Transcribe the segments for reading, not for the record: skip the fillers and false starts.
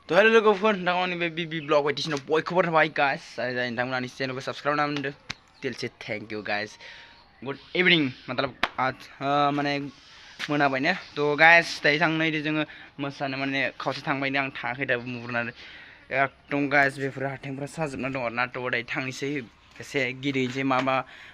तो हेलो लोगोफोर नोंथांमोननि बे बीबी ब्लॉग बायदिसिना बयखौबो थाबाय गाइस आरो जाय नोंथांमोननि चेनेलखौ साबस्क्राइब खालामदो दिलसे thank you guys good evening मतलब आज माने मोनाबायनो तो गाइस दायो थांनायदो जोङो मोसानो माने खावसे थांबायनो आं थाङाखै दाबो मुरनानै एकदम गाइस बेफोर हाथायफोरा साजोबना दङ आरोना तो दायो थांनोसै एसे गिदिरैनोसै मा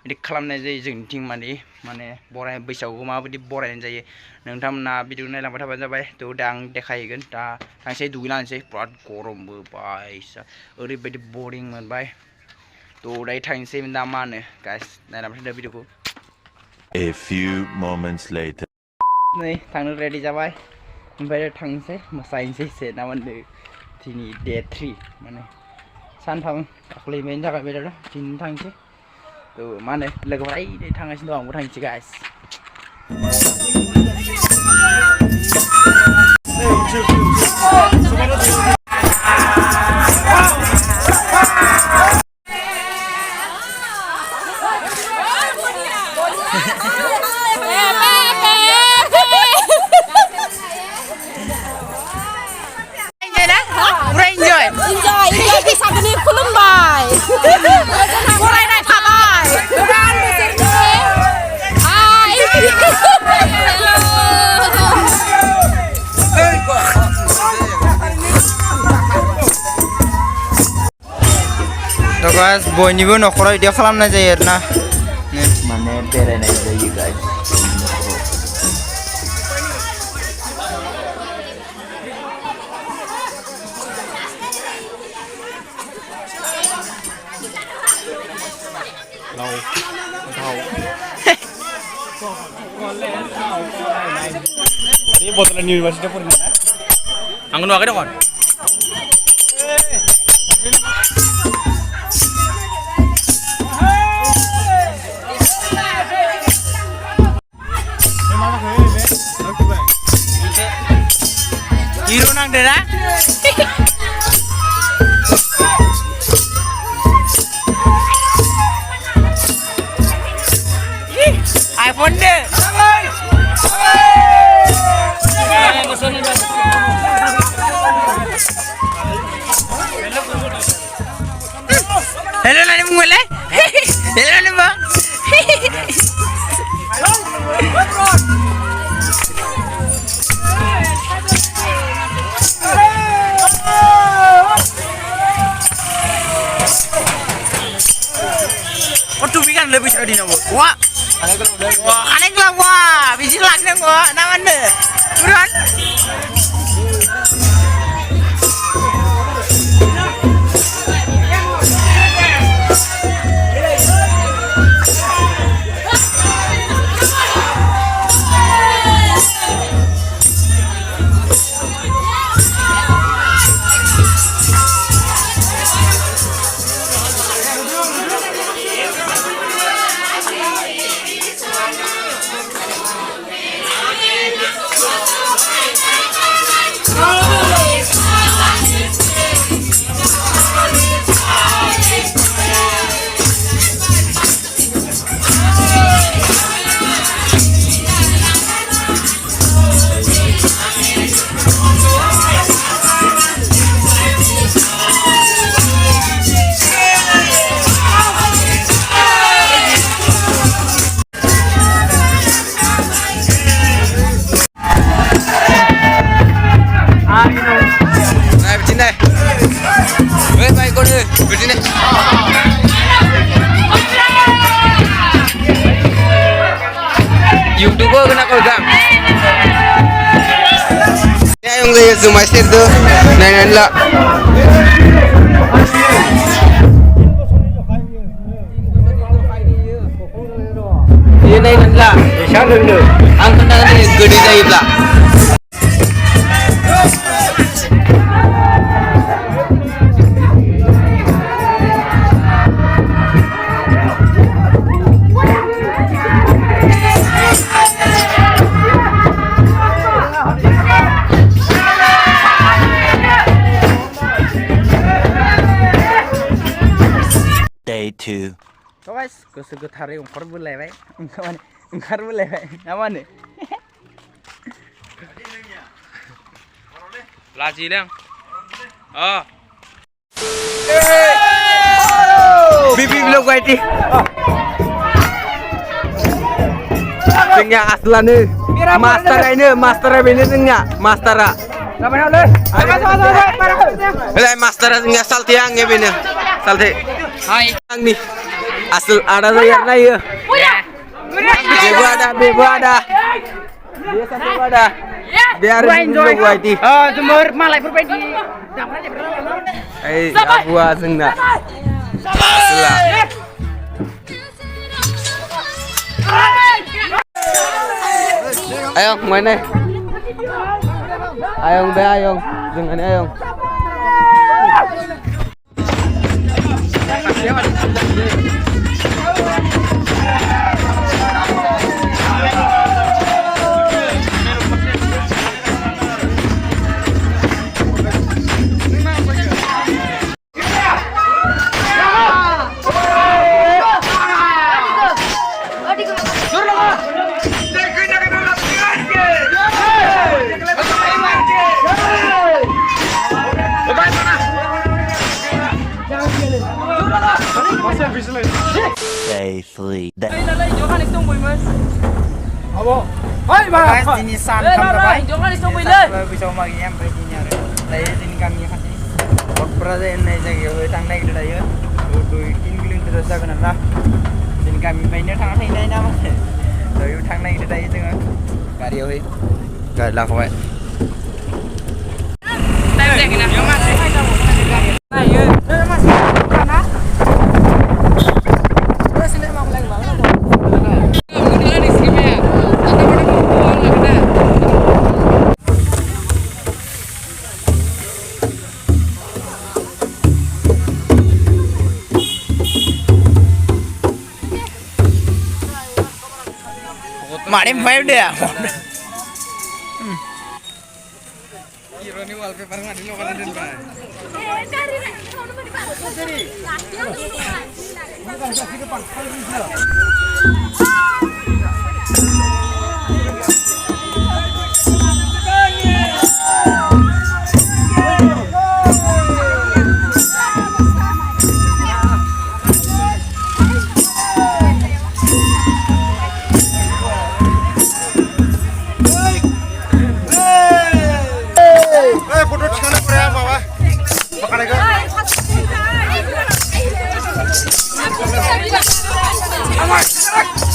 बिदि खालामनाय जायो जोंनिथिं माने बराय बैसागुखौ माबायदि बरायनाय जायो नोंथांमोना भिडिअ नायलांबाय थाबानो जाबाय तो दा आं देखायहैगोन दा थांसै दुगैलांसै बिराद गरमबो बायसा ओरैबायदि बरिं मोनबाय तो दायो थांसै दा मा होनो गाइस नायलांबाय थादो भिडिअखौ A few moments later नै थांनो रेडि जाबाय ओमफ्राय थांसै मोसाहैनोसै एसे ना मा होनो दिनै डे 3 माने सानथाम दाख्लैनिफ्रायनो जागायबाय आरो दिनै थांसै तो मा होनो लोगोफोरा ओइ थांगासिनो दं आंबो थांसै गाइस Bwisagu खुलुमबाय बरायनाय थाबाय गोदान बोसोरनि हाय तो गाइस बयनिबो नखराव इदि खालामनाय जायो आरोना माने बेरायनाय जायो guys Ini botolan universitas pun mana? Anggun wakai dong. Hero nang dera? iPhone deh. Hello nani mule? Hello nani bang? Oh tu bikin lebih sedih nabo. Wah, aneh kelam wah, biji lagi neng wah, naman deh, buruan. YouTuber kena kolgang. Ya yang saya semester tu, nangan lah. Ini nangan lah. Siapa dulu? Angkat nangan ni gede jahit lah. Day 2 So guys, goso gothare oंखारबोलायबाय ना मा होनो लाजियोलै आं Bibi vlog YT. Singnya aslan master ini singnya master. Master singnya saltiang ya bini. Salti. Hai. Angni. Asal ada layar na ya. Bebo ada. Dia satu ada. Biar vlog YT. Jemur malai berbedi. Aku singna. Asla. Ayong, mana? Ayong be ayong, dengan ayong. Safely. Guys, ini santam terbaik. Bisa maginya begini ada. Saya sini kami kasih. Berada di jaga tangga itu dah ya. 2-3 kilometer saja kan lah. Sini kami mainnya tangga ini nama. Dari tangga itu dah itu kan. Gari oi. Gari lah kau. Marim 5 deh. Hero ni wallpaper nggak di lokal dan pak. Awas!